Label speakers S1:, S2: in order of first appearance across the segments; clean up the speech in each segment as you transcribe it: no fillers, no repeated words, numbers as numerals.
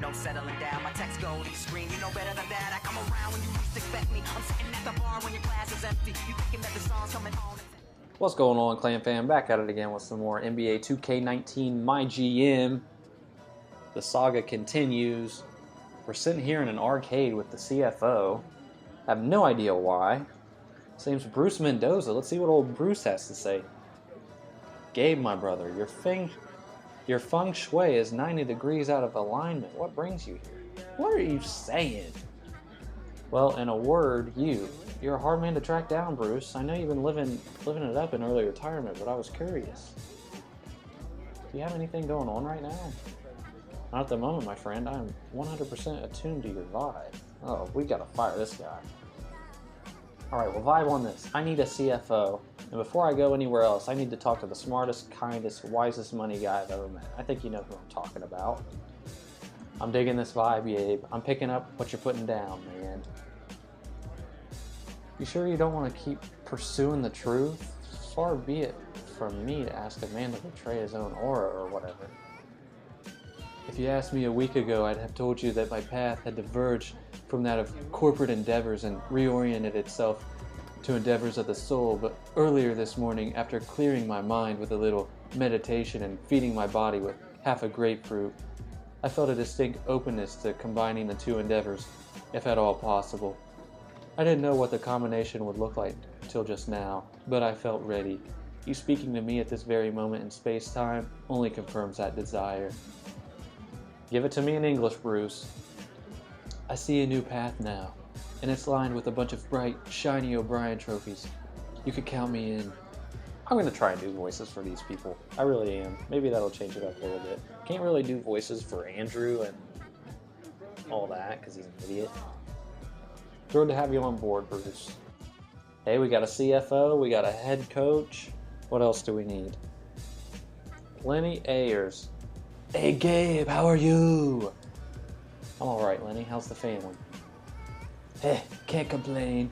S1: no settling down. My text go, you scream, you know better than that. I come around when you least expect me. I'm sitting at the bar when your glass is empty. You thinking that the song's coming on.
S2: What's going on, Clan fam? Back at it again with some more NBA 2K19 MyGM. The saga continues. We're sitting here in an arcade with the CFO. I have no idea why. His name's Bruce Mendoza. Let's see what old Bruce has to say. Gabe, my brother, your feng shui is 90 degrees out of alignment. What brings you here? What are you saying? Well, in a word, you're a hard man to track down, Bruce. I know you've been living it up in early retirement, but I was curious. Do you have anything going on right now? Not at the moment, my friend. I'm 100% attuned to your vibe. Oh, we gotta fire this guy. Alright, well, vibe on this. I need a CFO, and before I go anywhere else, I need to talk to the smartest, kindest, wisest money guy I've ever met. I think you know who I'm talking about. I'm digging this vibe, Gabe. I'm picking up what you're putting down, man. You sure you don't want to keep pursuing the truth? Far be it from me to ask a man to betray his own aura or whatever. If you asked me a week ago, I'd have told you that my path had diverged from that of corporate endeavors and reoriented itself to endeavors of the soul, but earlier this morning, after clearing my mind with a little meditation and feeding my body with half a grapefruit, I felt a distinct openness to combining the two endeavors, if at all possible. I didn't know what the combination would look like until just now, but I felt ready. You speaking to me at this very moment in space-time only confirms that desire. Give it to me in English, Bruce. I see a new path now, and it's lined with a bunch of bright, shiny O'Brien trophies. You could count me in. I'm going to try and do voices for these people. I really am. Maybe that'll change it up a little bit. Can't really do voices for Andrew and all that, because he's an idiot. Thrilled to have you on board, Bruce. Hey, we got a CFO, we got a head coach. What else do we need? Lenny Ayers. Hey, Gabe, how are you? I'm alright, Lenny. How's the family? Hey, can't complain.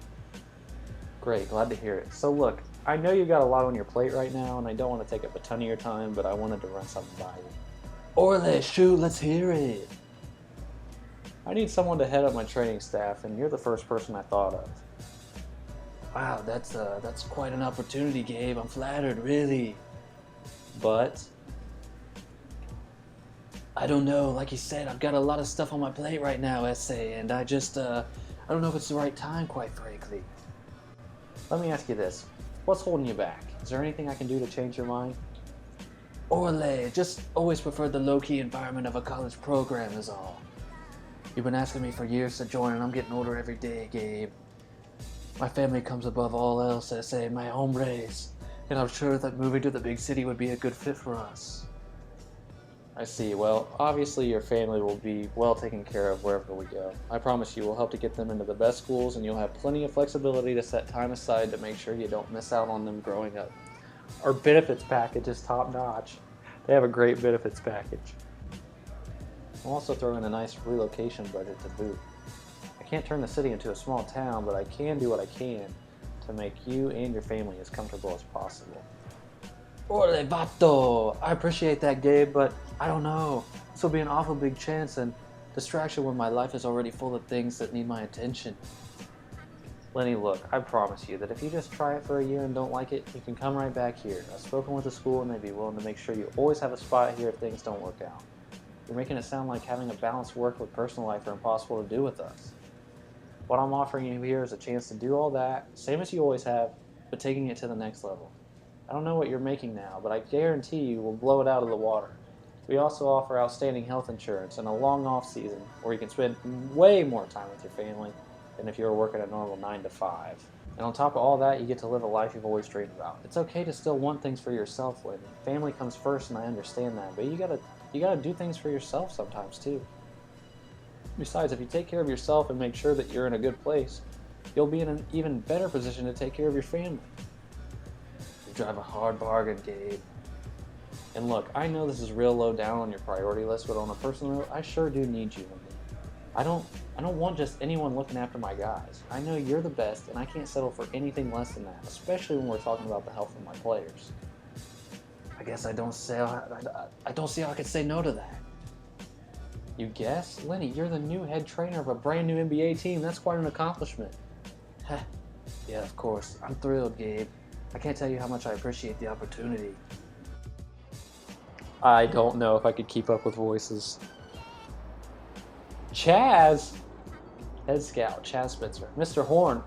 S2: Great, glad to hear it. So look, I know you got a lot on your plate right now, and I don't want to take up a ton of your time, but I wanted to run something by you. Orle, shoot, let's hear it. I need someone to head up my training staff, and you're the first person I thought of. Wow, that's quite an opportunity, Gabe. I'm flattered, really. But I don't know. Like you said, I've got a lot of stuff on my plate right now, essay, and I don't know if it's the right time, quite frankly. Let me ask you this. What's holding you back? Is there anything I can do to change your mind? Orle, just always preferred the low-key environment of a college program is all. You've been asking me for years to join, and I'm getting older every day, Gabe. My family comes above all else, essay, my home race, and I'm sure that moving to the big city would be a good fit for us. I see. Well, obviously your family will be well taken care of wherever we go. I promise you we'll help to get them into the best schools, and you'll have plenty of flexibility to set time aside to make sure you don't miss out on them growing up. Our benefits package is top notch. They have a great benefits package. I'll also throw in a nice relocation budget to boot. I can't turn the city into a small town, but I can do what I can to make you and your family as comfortable as possible. Orle vato! I appreciate that, Gabe, but I don't know. This will be an awful big chance and distraction when my life is already full of things that need my attention. Lenny, look, I promise you that if you just try it for a year and don't like it, you can come right back here. I've spoken with the school and they'd be willing to make sure you always have a spot here if things don't work out. You're making it sound like having a balanced work with personal life are impossible to do with us. What I'm offering you here is a chance to do all that, same as you always have, but taking it to the next level. I don't know what you're making now, but I guarantee you will blow it out of the water. We also offer outstanding health insurance and a long off season where you can spend way more time with your family than if you were working a normal 9 to 5. And on top of all that, you get to live a life you've always dreamed about. It's okay to still want things for yourself, Lenny. Family comes first, and I understand that, but you gotta do things for yourself sometimes too. Besides, if you take care of yourself and make sure that you're in a good place, you'll be in an even better position to take care of your family. You drive a hard bargain, Gabe. And look, I know this is real low down on your priority list, but on a personal note, I sure do need you. I don't want just anyone looking after my guys. I know you're the best, and I can't settle for anything less than that, especially when we're talking about the health of my players. I guess I don't see how I could say no to that. You guess? Lenny, you're the new head trainer of a brand new NBA team. That's quite an accomplishment. Heh. Yeah, of course. I'm thrilled, Gabe. I can't tell you how much I appreciate the opportunity. I don't know if I could keep up with voices. Chaz! Head scout, Chaz Spencer. Mr. Horn,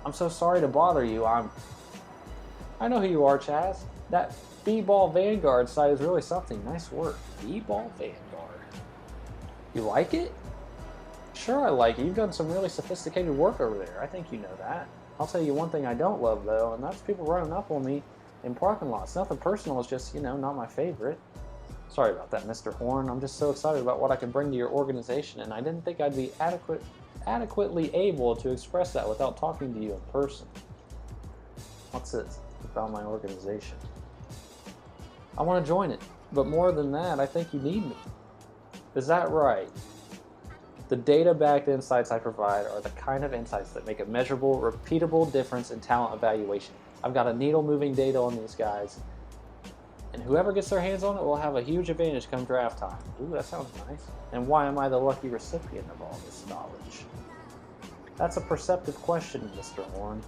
S2: I'm so sorry to bother you. I know who you are, Chaz. That B-ball Vanguard site is really something. Nice work. B-ball Vanguard. You like it? Sure I like it. You've done some really sophisticated work over there. I think you know that. I'll tell you one thing I don't love, though, and that's people running up on me in parking lots. Nothing personal, it's just, not my favorite. Sorry about that, Mr. Horn. I'm just so excited about what I can bring to your organization, and I didn't think I'd be adequately able to express that without talking to you in person. What's it about my organization? I want to join it, but more than that, I think you need me. Is that right? The data-backed insights I provide are the kind of insights that make a measurable, repeatable difference in talent evaluation. I've got a needle-moving data on these guys, and whoever gets their hands on it will have a huge advantage come draft time. Ooh, that sounds nice. And why am I the lucky recipient of all this knowledge? That's a perceptive question, Mr. Horn.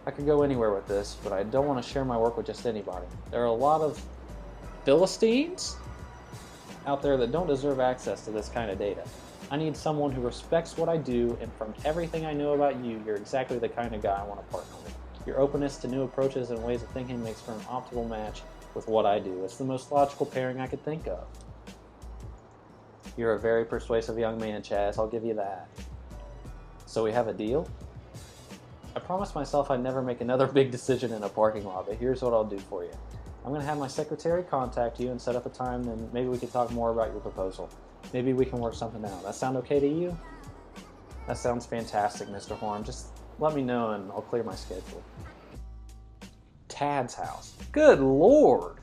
S2: I could go anywhere with this, but I don't want to share my work with just anybody. There are a lot of Philistines out there that don't deserve access to this kind of data. I need someone who respects what I do, and from everything I know about you, you're exactly the kind of guy I want to partner with. Your openness to new approaches and ways of thinking makes for an optimal match with what I do. It's the most logical pairing I could think of. You're a very persuasive young man, Chaz, I'll give you that. So we have a deal? I promised myself I'd never make another big decision in a parking lot, but here's what I'll do for you. I'm going to have my secretary contact you and set up a time, and maybe we can talk more about your proposal. Maybe we can work something out. That sound okay to you? That sounds fantastic, Mr. Horn. Just let me know and I'll clear my schedule. Tad's house. Good Lord!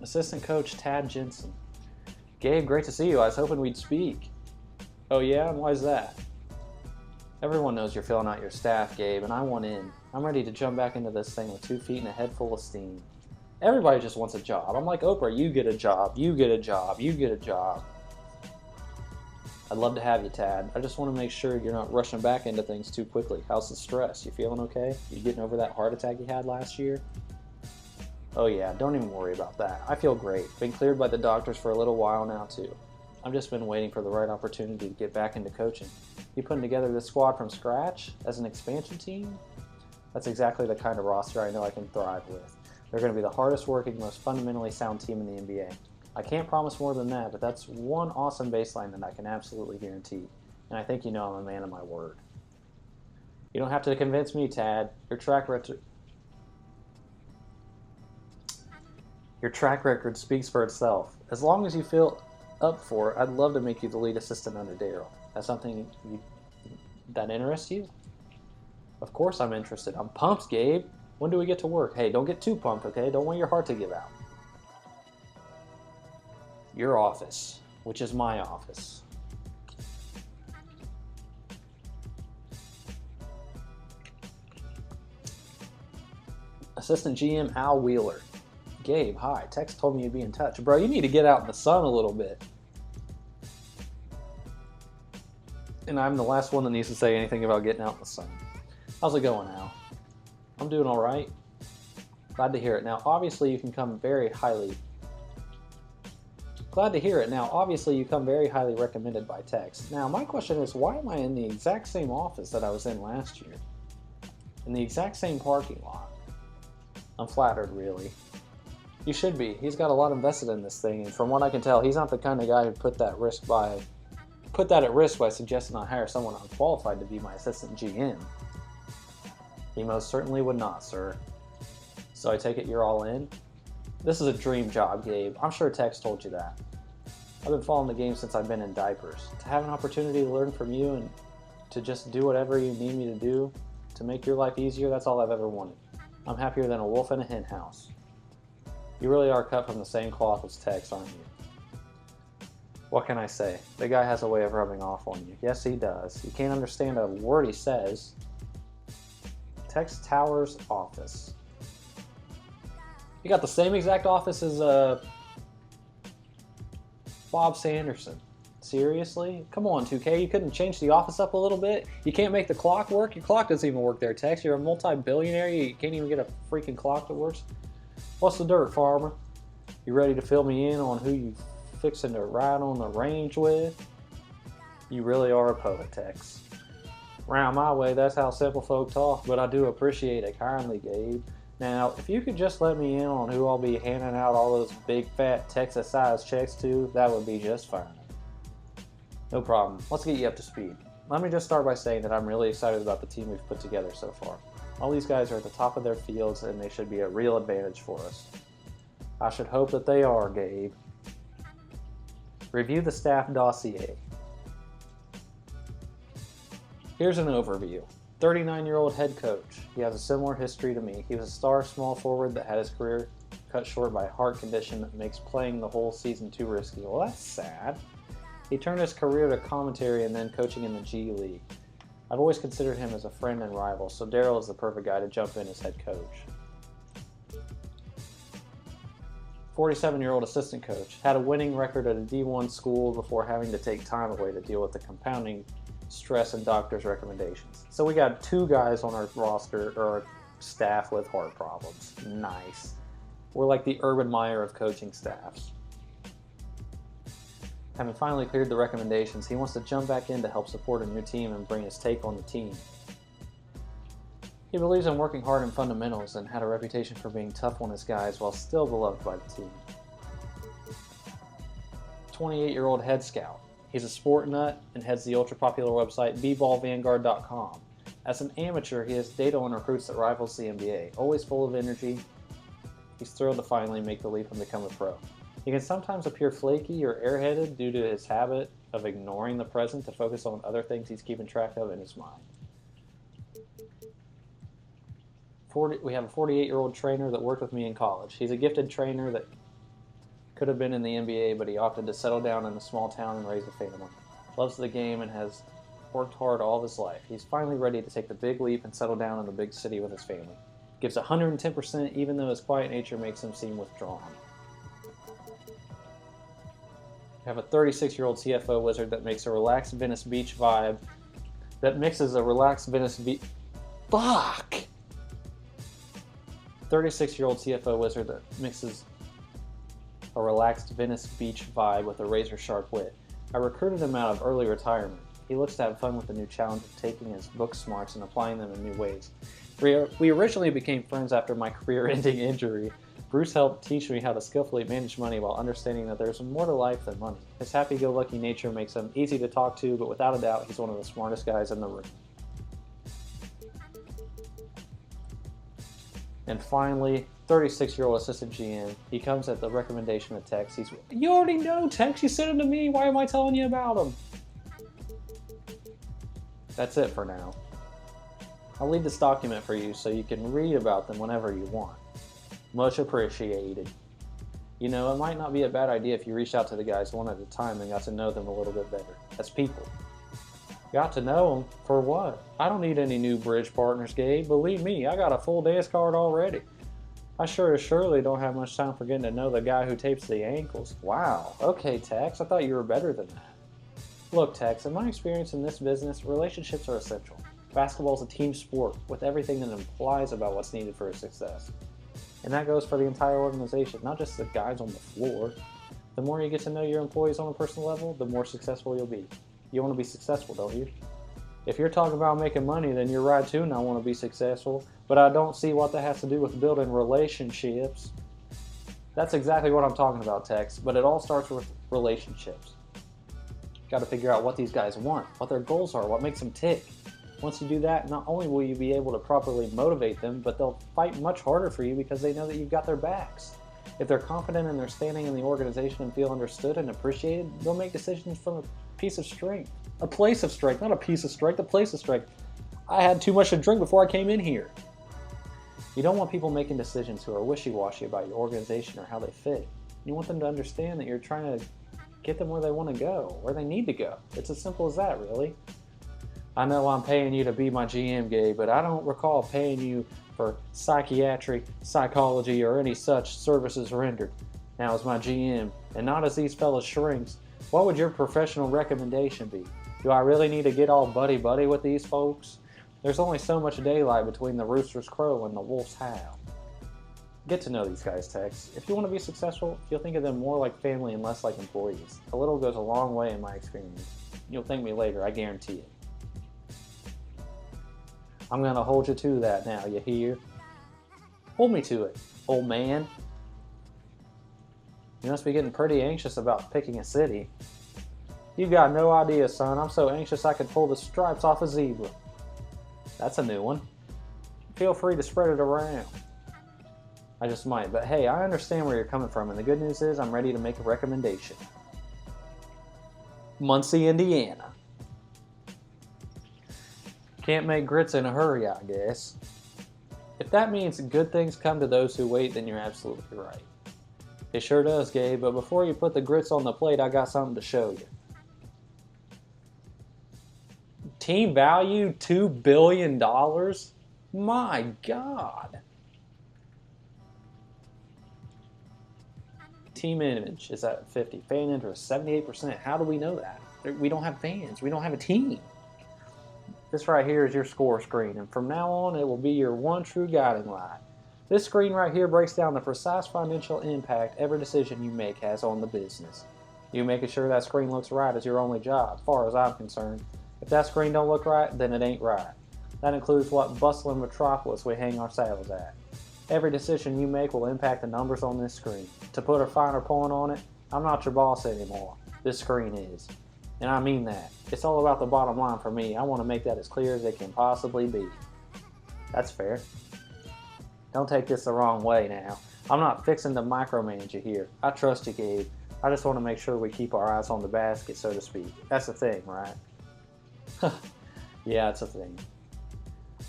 S2: Assistant coach Tad Jensen. Gabe, great to see you. I was hoping we'd speak. Oh yeah? And why's that? Everyone knows you're filling out your staff, Gabe, and I want in. I'm ready to jump back into this thing with 2 feet and a head full of steam. Everybody just wants a job. I'm like Oprah, you get a job, you get a job, you get a job. I'd love to have you, Tad. I just want to make sure you're not rushing back into things too quickly. How's the stress? You feeling okay? You getting over that heart attack you had last year? Oh yeah, don't even worry about that. I feel great. Been cleared by the doctors for a little while now too. I've just been waiting for the right opportunity to get back into coaching. You putting together this squad from scratch as an expansion team? That's exactly the kind of roster I know I can thrive with. They're going to be the hardest working, most fundamentally sound team in the NBA. I can't promise more than that, but that's one awesome baseline that I can absolutely guarantee. And I think you know I'm a man of my word. You don't have to convince me, Tad. Your track record speaks for itself. As long as you feel up for it, I'd love to make you the lead assistant under Daryl. That's something that interests you? Of course I'm interested. I'm pumped, Gabe. When do we get to work? Hey, don't get too pumped, okay? Don't want your heart to give out. Your office, which is my office. Assistant GM Al Wheeler. Gabe, hi. Tex told me you'd be in touch. Bro, you need to get out in the sun a little bit. And I'm the last one that needs to say anything about getting out in the sun. How's it going, Al? I'm doing all right. Glad to hear it. Now, obviously, you come very highly recommended by Tex. Now, my question is, why am I in the exact same office that I was in last year? In the exact same parking lot? I'm flattered, really. He should be. He's got a lot invested in this thing, and from what I can tell, he's not the kind of guy who put that at risk by suggesting I hire someone unqualified to be my assistant GM. He most certainly would not, sir. So I take it you're all in? This is a dream job, Gabe. I'm sure Tex told you that. I've been following the game since I've been in diapers. To have an opportunity to learn from you and to just do whatever you need me to do to make your life easier, that's all I've ever wanted. I'm happier than a wolf in a hen house. You really are cut from the same cloth as Tex, aren't you? What can I say? The guy has a way of rubbing off on you. Yes, he does. You can't understand a word he says. Tex Tower's office. You got the same exact office as Bob Sanderson. Seriously? Come on, 2K, you couldn't change the office up a little bit? You can't make the clock work? Your clock doesn't even work there, Tex. You're a multi-billionaire, you can't even get a freaking clock that works? What's the dirt, farmer? You ready to fill me in on who you fixing to ride on the range with? You really are a poet, Tex. Round my way, that's how simple folk talk, but I do appreciate it kindly, Gabe. Now, if you could just let me in on who I'll be handing out all those big fat Texas-sized checks to, that would be just fine. No problem. Let's get you up to speed. Let me just start by saying that I'm really excited about the team we've put together so far. All these guys are at the top of their fields and they should be a real advantage for us. I should hope that they are, Gabe. Review the staff dossier. Here's an overview. 39-year-old head coach. He has a similar history to me. He was a star small forward that had his career cut short by a heart condition that makes playing the whole season too risky. Well, that's sad. He turned his career to commentary and then coaching in the G League. I've always considered him as a friend and rival, so Daryl is the perfect guy to jump in as head coach. 47-year-old assistant coach. Had a winning record at a D1 school before having to take time away to deal with the compounding stress and doctor's recommendations. So we got 2 guys on our roster or our staff with heart problems. Nice. We're like the Urban Meyer of coaching staffs. Having finally cleared the recommendations, he wants to jump back in to help support a new team and bring his take on the team. He believes in working hard in fundamentals and had a reputation for being tough on his guys while still beloved by the team. 28-year-old head scout. He's a sport nut and heads the ultra-popular website bballvanguard.com. As an amateur, he has data on recruits that rivals the NBA. Always full of energy, he's thrilled to finally make the leap and become a pro. He can sometimes appear flaky or airheaded due to his habit of ignoring the present to focus on other things he's keeping track of in his mind. We have a 48-year-old trainer that worked with me in college. He's a gifted trainer that could have been in the NBA, but he opted to settle down in a small town and raise a family. Loves the game and has worked hard all of his life. He's finally ready to take the big leap and settle down in the big city with his family. Gives 110% even though his quiet nature makes him seem withdrawn. We have a 36-year-old CFO wizard that makes a relaxed Venice Beach vibe. That mixes a relaxed Venice Beach... Fuck! 36-year-old CFO wizard that mixes a relaxed Venice Beach vibe with a razor-sharp wit. I recruited him out of early retirement. He looks to have fun with the new challenge of taking his book smarts and applying them in new ways. We originally became friends after my career-ending injury. Bruce helped teach me how to skillfully manage money while understanding that there's more to life than money. His happy-go-lucky nature makes him easy to talk to, but without a doubt, he's one of the smartest guys in the room. And finally, 36-year-old assistant GM. He comes at the recommendation of Tex. You already know, Tex. You sent him to me. Why am I telling you about him? That's it for now. I'll leave this document for you so you can read about them whenever you want. Much appreciated. You know, it might not be a bad idea if you reached out to the guys one at a time and got to know them a little bit better, as people. Got to know them? For what? I don't need any new bridge partners, Gabe. Believe me, I got a full dance card already. I sure as surely don't have much time for getting to know the guy who tapes the ankles. Wow. Okay, Tex, I thought you were better than that. Look, Tex, in my experience in this business, relationships are essential. Basketball is a team sport with everything that implies about what's needed for success. And that goes for the entire organization, not just the guys on the floor. The more you get to know your employees on a personal level, the more successful you'll be. You want to be successful, don't you? If you're talking about making money, then you're right too, and I want to be successful. But I don't see what that has to do with building relationships. That's exactly what I'm talking about, Tex, but it all starts with relationships. Got to figure out what these guys want, what their goals are, what makes them tick. Once you do that, not only will you be able to properly motivate them, but they'll fight much harder for you because they know that you've got their backs. If they're confident in their standing in the organization and feel understood and appreciated, they'll make decisions from a piece of strength. A place of strength, not a piece of strength, a place of strength. I had too much to drink before I came in here. You don't want people making decisions who are wishy-washy about your organization or how they fit. You want them to understand that you're trying to get them where they want to go, where they need to go. It's as simple as that, really. I know I'm paying you to be my GM, Gabe, but I don't recall paying you for psychiatry, psychology, or any such services rendered. Now, as my GM And not as these fellas shrinks, what would your professional recommendation be? Do I really need to get all buddy-buddy with these folks? There's only so much daylight between the rooster's crow and the wolf's howl. Get to know these guys, Tex. If you want to be successful, you'll think of them more like family and less like employees. A little goes a long way in my experience. You'll thank me later, I guarantee it. I'm gonna hold you to that now, you hear? Hold me to it, old man. You must be getting pretty anxious about picking a city. You got no idea, son. I'm so anxious I could pull the stripes off a zebra. That's a new one. Feel free to spread it around. I just might, but hey, I understand where you're coming from, and the good news is I'm ready to make a recommendation. Muncie, Indiana. Can't make grits in a hurry, I guess. If that means good things come to those who wait, then you're absolutely right. It sure does, Gabe, but before you put the grits on the plate, I got something to show you. Team value, $2 billion? My God. Team image is at 50. Fan interest, 78%. How do we know that? We don't have fans. We don't have a team. This right here is your score screen, and from now on, it will be your one true guiding light. This screen right here breaks down the precise financial impact every decision you make has on the business. You making sure that screen looks right is your only job, as far as I'm concerned. If that screen don't look right, then it ain't right. That includes what bustling metropolis we hang our sails at. Every decision you make will impact the numbers on this screen. To put a finer point on it, I'm not your boss anymore. This screen is. And I mean that. It's all about the bottom line for me. I want to make that as clear as it can possibly be. That's fair. Don't take this the wrong way now. I'm not fixing to micromanage you here. I trust you, Gabe. I just want to make sure we keep our eyes on the basket, so to speak. That's the thing, right? Yeah, it's a thing.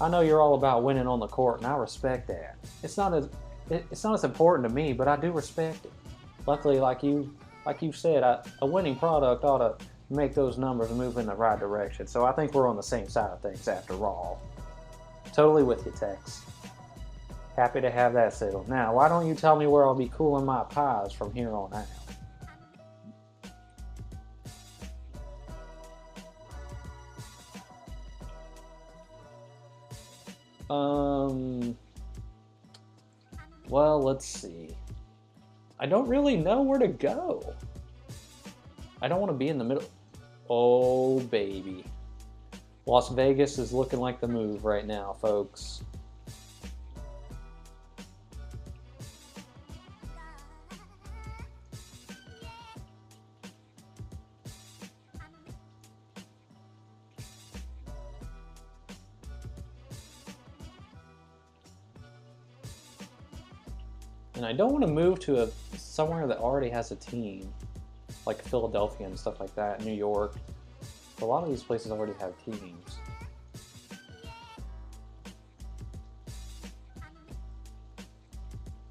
S2: I know you're all about winning on the court, and I respect that. It's not as important to me, but I do respect it. Luckily, like you said, a winning product ought to make those numbers move in the right direction. So I think we're on the same side of things after all. Totally with you, Tex. Happy to have that settled. Now, why don't you tell me where I'll be cooling my pies from here on out? Well, let's see. I don't really know where to go. I don't want to be in the middle. Oh, baby. Las Vegas is looking like the move right now, folks. And I don't want to move to somewhere that already has a team, like Philadelphia and stuff like that, New York. A lot of these places already have teams.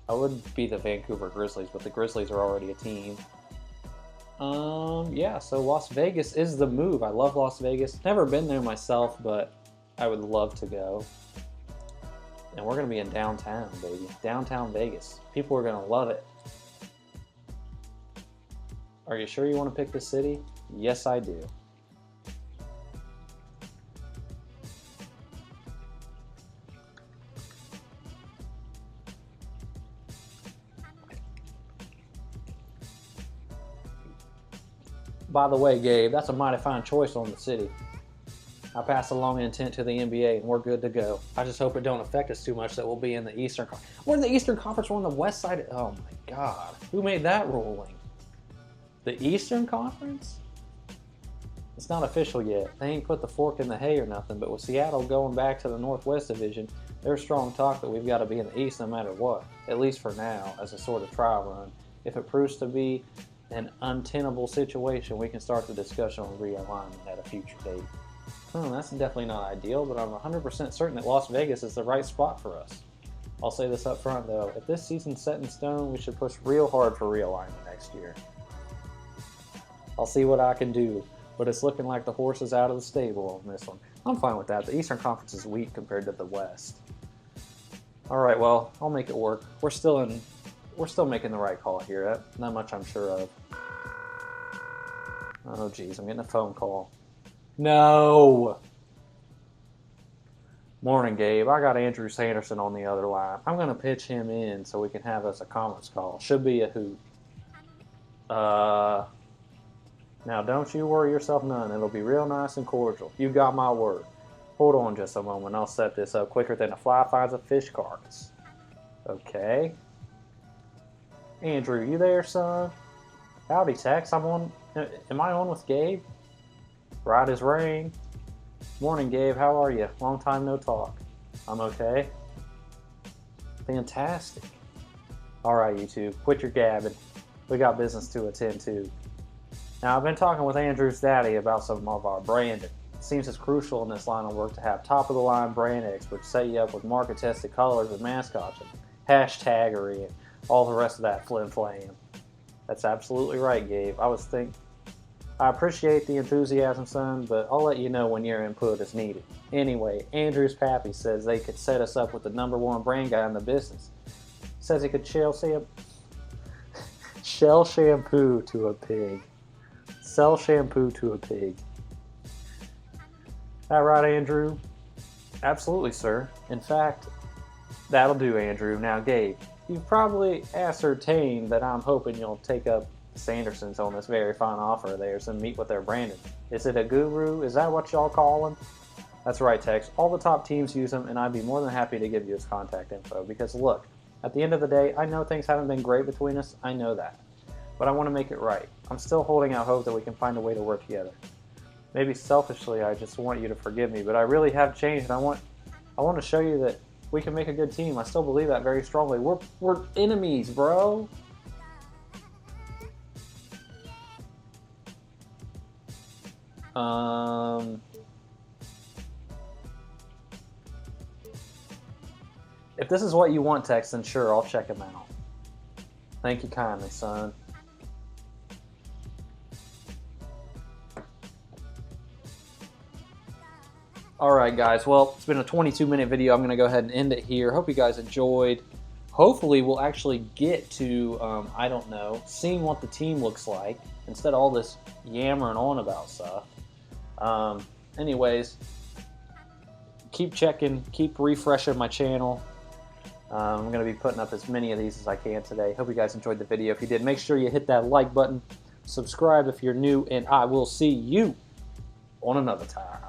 S2: I would be the Vancouver Grizzlies, but the Grizzlies are already a team. Yeah, so Las Vegas is the move. I love Las Vegas. Never been there myself, but I would love to go. And we're going to be in downtown, baby. Downtown Vegas. People are going to love it. Are you sure you want to pick this city? Yes, I do. By the way, Gabe, that's a mighty fine choice on the city. I passed along intent to the NBA, and we're good to go. I just hope it don't affect us too much that we'll be in the Eastern Conference. We're in the Eastern Conference. We're on the west side. Oh, my God. Who made that ruling? The Eastern Conference? It's not official yet. They ain't put the fork in the hay or nothing, but with Seattle going back to the Northwest Division, there's strong talk that we've got to be in the East no matter what, at least for now, as a sort of trial run. If it proves to be an untenable situation, we can start the discussion on realignment at a future date. That's definitely not ideal, but I'm 100% certain that Las Vegas is the right spot for us. I'll say this up front, though. If this season's set in stone, we should push real hard for realignment next year. I'll see what I can do, but it's looking like the horse is out of the stable on this one. I'm fine with that. The Eastern Conference is weak compared to the West. All right, well, I'll make it work. We're still in we're still making the right call here. That much I'm sure of. Oh, geez, I'm getting a phone call. No! Morning, Gabe. I got Andrew Sanderson on the other line. I'm going to pitch him in so we can have us a conference call. Should be a hoot. Now, don't you worry yourself none. It'll be real nice and cordial. You got my word. Hold on just a moment. I'll set this up quicker than a fly finds a fish carcass. Okay. Andrew, you there, son? Howdy, Tex. I'm on. Am I on with Gabe? Right as rain. Morning, Gabe. How are you? Long time no talk. I'm okay. Fantastic. All right, you two. Quit your gabbing. We got business to attend to. Now, I've been talking with Andrew's daddy about some of our branding. It seems it's crucial in this line of work to have top-of-the-line brand experts set you up with market-tested colors and mascots and hashtaggery and all the rest of that flim-flam. That's absolutely right, Gabe. I appreciate the enthusiasm, son, but I'll let you know when your input is needed. Anyway, Andrew's pappy says they could set us up with the #1 brand guy in the business. Says he could shell shampoo to a pig. Sell shampoo to a pig. That right, Andrew? Absolutely, sir. In fact, that'll do, Andrew. Now, Gabe, you've probably ascertained that I'm hoping you'll take up Sanderson's on this very fine offer of theirs and meet with their branding. Is it a guru? Is that what y'all call him? That's right, Tex. All the top teams use him, and I'd be more than happy to give you his contact info. Because look, at the end of the day, I know things haven't been great between us. I know that. But I want to make it right. I'm still holding out hope that we can find a way to work together. Maybe selfishly, I just want you to forgive me, but I really have changed, and I want to show you that we can make a good team. I still believe that very strongly. We're enemies, bro. If this is what you want, Tex, then sure, I'll check him out. Thank you kindly, son. Alright, guys. Well, it's been a 22-minute video. I'm going to go ahead and end it here. Hope you guys enjoyed. Hopefully, we'll actually get to, I don't know, seeing what the team looks like instead of all this yammering on about stuff. Anyways, keep checking, keep refreshing my channel. I'm going to be putting up as many of these as I can today. Hope you guys enjoyed the video. If you did, make sure you hit that like button, subscribe if you're new, and I will see you on another time.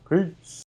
S2: Peace.